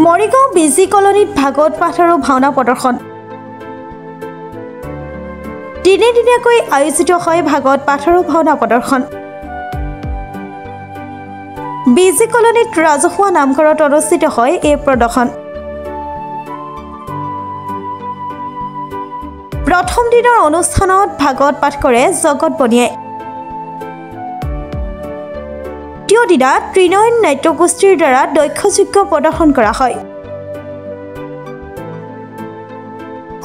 Morigaon busy কলনীত ভাগৱত পাঠ আৰু ভাওনা প্ৰদৰ্শন দিনে-দিনেকৈ আয়োজিত হয় ভাগৱত পাঠ আৰু ভাওনা প্ৰদৰ্শন। বিজি কলনীত ৰাজহুৱা নামঘৰত অনুষ্ঠিত হয় এই প্ৰদৰ্শন। প্ৰথম দিনৰ অনুষ্ঠানত ভাগৱত পাঠ কৰে জগত বনিয়াই। দ্বিতীয় দিনা ত্ৰিনয়ন নাট্যগোষ্ঠীৰ দ্বাৰা দক্ষযজ্ঞ প্ৰদৰ্শন কৰা হয়।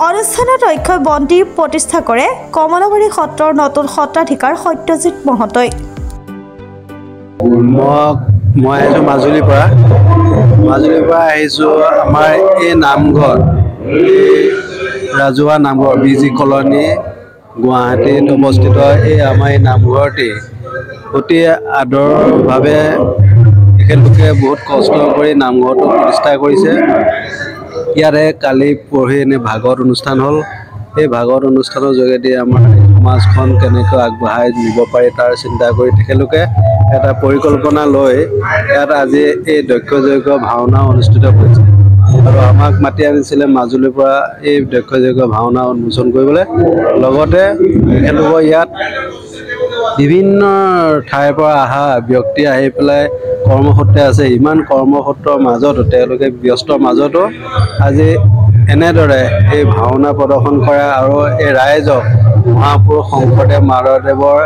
অনুষ্ঠানত অক্ষয় বন্তি প্ৰতিষ্ঠা কৰে কমলাবাৰী সত্ৰৰ নতুন সত্ৰাধিকাৰ সত্যজিৎ মহন্তই। মই আহিছোঁ মাজুলীৰ পৰা আহিছোঁ। আমাৰ এই নামঘৰ ৰাজহুৱা নামঘৰ বিজি কলনী গুৱাহাটীত অৱস্থিত। এই আমাৰ এই নামঘৰটি অতি আদৰভাৱে তেখেতলোকে বহুত কষ্ট কৰি নামঘৰটো প্ৰতিষ্ঠা কৰিছে। ইয়াৰে কালি পৰহি এনে ভাগৱত অনুষ্ঠান হ'ল। এই ভাগৱত অনুষ্ঠানৰ যোগেদি আমাৰ সমাজখন কেনেকৈ আগবঢ়াই নিব পাৰি তাৰ চিন্তা কৰি তেখেতলোকে এটা পৰিকল্পনা লৈ ইয়াত আজি এই দক্ষযজ্ঞ ভাওনা অনুষ্ঠিত কৰিছে আৰু আমাক মাতি আনিছিলে মাজুলীৰ পৰা এই দক্ষযজ্ঞ ভাওনা উন্মোচন কৰিবলৈ। লগতে তেখেতলোকৰ ইয়াত বিভিন্ন ঠাইৰ পৰা অহা ব্যক্তি আহি পেলাই কৰ্মসূত্ৰে আছে। ইমান কৰ্মসূত্ৰৰ মাজতো তেওঁলোকে ব্যস্তৰ মাজতো আজি এনেদৰে এই ভাওনা প্ৰদৰ্শন কৰা আৰু এই ৰাইজক মহাপুৰুষ শংকৰদেৱ মাধৱদেৱৰ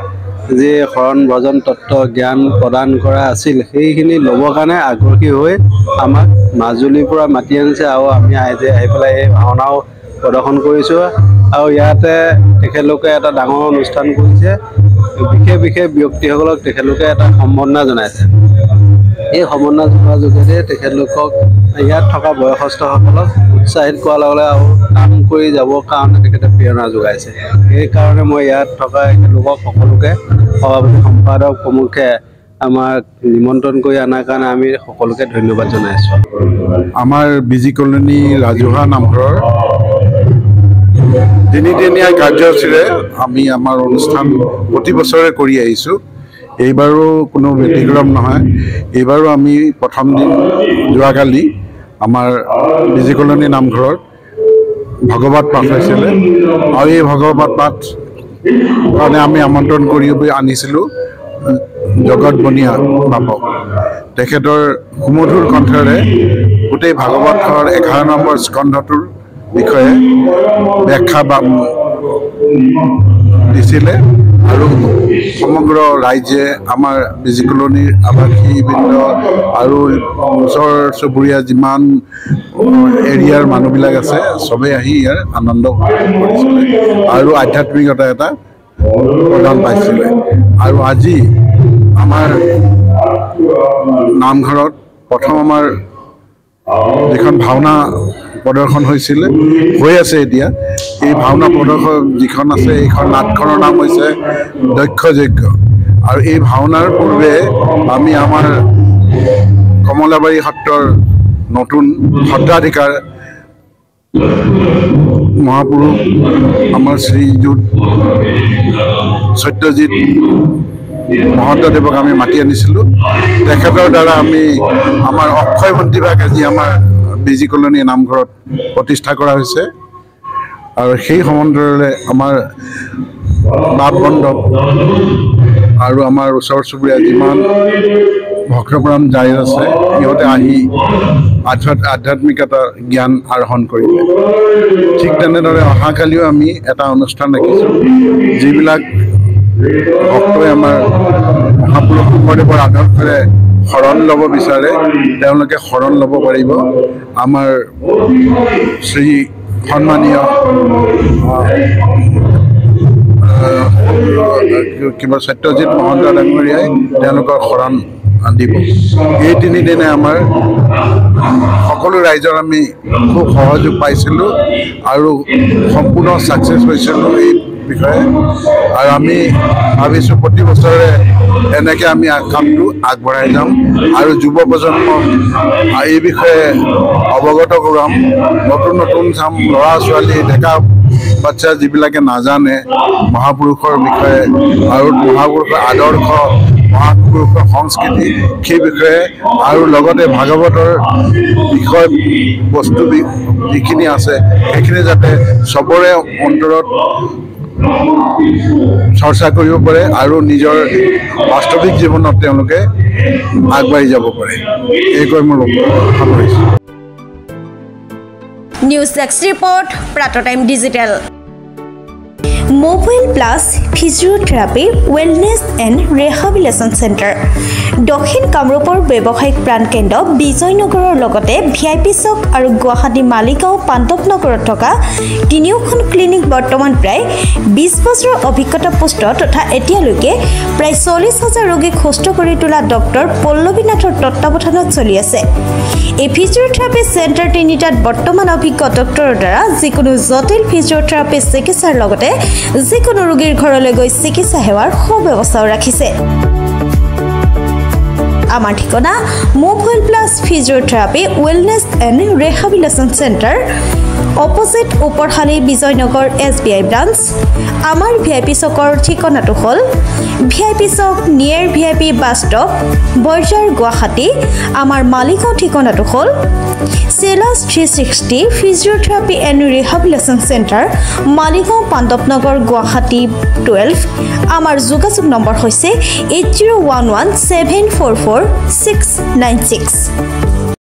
যি শৰণ ভজন তত্ত্ব জ্ঞান প্ৰদান কৰা আছিল সেইখিনি ল'বৰ কাৰণে আগ্ৰহী হৈ আমাক মাজুলীৰ পৰা মাতি আনিছে আৰু আমি আহি পেলাই এই ভাওনাও প্ৰদৰ্শন কৰিছোঁ। আৰু ইয়াতে তেখেতলোকে এটা ডাঙৰ অনুষ্ঠান কৰিছে। বিশেষ ব্যক্তিসকলক তেখেতলোকে এটা সম্বৰ্ধনা জনাইছে। এই সম্বৰ্ধনা জনোৱাৰ যোগেদি তেখেতলোকক ইয়াত থকা বয়সস্থসকলক উৎসাহিত কৰাৰ লগে আৰু কাম কৰি যাবৰ কাৰণে তেখেতে প্ৰেৰণা যোগাইছে। সেইকাৰণে মই ইয়াত থকা তেখেতলোকক সকলোকে সভাপতি সম্পাদক প্ৰমুখে আমাক নিমন্ত্ৰণ কৰি অনাৰ কাৰণে আমি সকলোকে ধন্যবাদ জনাইছোঁ। আমাৰ বিজি কলনী ৰাজহুৱা নামঘৰৰ তিনিদিনীয়া কাৰ্যসূচীৰে আমি আমাৰ অনুষ্ঠান প্ৰতি বছৰে কৰি আহিছোঁ। এইবাৰো কোনো ব্যতিক্ৰম নহয়। এইবাৰো আমি প্ৰথম দিন যোৱাকালি আমাৰ বিজি কলনী নামঘৰত ভাগৱত পাঠ হৈছিলে আৰু এই ভাগৱত পাঠ কাৰণে আমি আমন্ত্ৰণ কৰি আনিছিলোঁ জগত বনিয়া বাপক। তেখেতৰ সুমধুৰ কণ্ঠৰে গোটেই ভাগৱতৰ 11 নম্বৰ স্কন্ধটোৰ বিষয়ে ব্যাখ্যা দিছিলে আৰু সমগ্ৰ ৰাইজে আমাৰ বিজি কলনীৰ আৱাসীবৃন্দ আৰু ওচৰ চুবুৰীয়া যিমান এৰিয়াৰ মানুহবিলাক আছে চবেই আহি ইয়াৰ আনন্দ কৰিছিলে আৰু আধ্যাত্মিকতা এটা প্ৰদান পাইছিলে। আৰু আজি আমাৰ নামঘৰত প্ৰথম আমাৰ যিখন ভাওনা প্ৰদৰ্শন হৈ আছে এতিয়া এই ভাওনা প্ৰদৰ্শন যিখন আছে এইখন নাটখনৰ নাম হৈছে দক্ষযজ্ঞ। আৰু এই ভাওনাৰ পূৰ্বে আমি আমাৰ কমলাবাৰী সত্ৰৰ নতুন সত্ৰাধিকাৰ মহাপুৰুষ আমাৰ শ্ৰীযুত সত্যজিৎ মহন্তদেৱক আমি মাতি আনিছিলোঁ। তেখেতৰ দ্বাৰা আমি আমাৰ অক্ষয় বন্তিভাগ আজি আমাৰ বিজি কলনী নামঘৰত প্ৰতিষ্ঠা কৰা হৈছে। আৰু সেই সমান্তৰালে আমাৰ বাপ বন্ধৱ আৰু আমাৰ ওচৰ চুবুৰীয়া যিমান ভক্তপ্ৰাণ জাৰি আছে সিহঁতে আহি আধ্যাত্মিকতাৰ জ্ঞান আহৰণ কৰিলে। ঠিক তেনেদৰে অহাকালিও আমি এটা অনুষ্ঠান ৰাখিছোঁ। যিবিলাক ভক্তই আমাৰ মহাপুৰুষ শংকৰদেৱৰ আদৰ্শৰে শৰণ ল'ব বিচাৰে তেওঁলোকে শৰণ ল'ব পাৰিব। আমাৰ শ্ৰী সন্মানীয় সত্যজিৎ মহন্ত ডাঙৰীয়াই তেওঁলোকৰ শৰণ দিব। এই তিনিদিনে আমাৰ সকলো ৰাইজৰ আমি খুব সহযোগ পাইছিলোঁ আৰু সম্পূৰ্ণ ছাকচেছ হৈছিলোঁ এই বিষয়ে। আৰু আমি ভাবিছোঁ প্ৰতি বছৰে এনেকৈ আমি কামটো আগবঢ়াই যাম আৰু যুৱ প্ৰজন্মক এই বিষয়ে অৱগত কৰাম। নতুন চাম ল'ৰা ছোৱালী ডেকা বাচ্চা যিবিলাকে নাজানে মহাপুৰুষৰ বিষয়ে আৰু মহাপুৰুষৰ আদৰ্শ মহাপুৰুষৰ সংস্কৃতি সেই বিষয়ে আৰু লগতে ভাগৱতৰ বিষয় বস্তু যিখিনি আছে সেইখিনি যাতে চবৰে অন্তৰত চৰ্চা কৰিব পাৰে আৰু নিজৰ বাস্তৱিক জীৱনত তেওঁলোকে আগবাঢ়ি যাব পাৰে এইকৈ মোৰ সামৰিছোঁ নিউজ ডেস্ক ৰিপৰ্ট প্ৰাতঃ time digital mobile plus physiotherapy wellness and rehabilitation centre দক্ষিণ কামৰূপৰ ব্যৱসায়িক প্ৰাণকেন্দ্ৰ বিজয়নগৰৰ লগতে VIP চক আৰু গুৱাহাটী মালিগাঁও পাণ্ডৱনগৰত থকা তিনিওখন ক্লিনিক বৰ্তমান প্ৰায় 20 বছৰৰ অভিজ্ঞতা পুষ্ট তথা এতিয়ালৈকে প্ৰায় 40,000 ৰোগীক সুস্থ কৰি তোলা ডক্টৰ পল্লৱী নাথৰ তত্ত্বাৱধানত চলি আছে এই ফিজিওথেৰাপি চেণ্টাৰ তিনিটাত বৰ্তমান অভিজ্ঞ ডক্টৰৰ দ্বাৰা যিকোনো জটিল ফিজিওথেৰাপি চিকিৎসাৰ লগতে যিকোনো ৰোগীৰ ঘৰলৈ গৈ চিকিৎসা সেৱাৰ সুব্যৱস্থাও ৰাখিছে আমাৰ ঠিকনা mobile plus physiotherapy wellness and rehabilitation centre opposite Uparhali Bijoynagar SBI branch আমাৰ VIP চকৰ ঠিকনাটো হ'ল VIP চক near VIP bus stop Borjhar Guwahati আমাৰ মালিগাঁও ঠিকনাটো হ'ল Celas 360 physiotherapy and rehabilitation centre Maligaon Pandavnagar Guwahati 12 আমাৰ যোগাযোগ নম্বৰ হৈছে 8011744696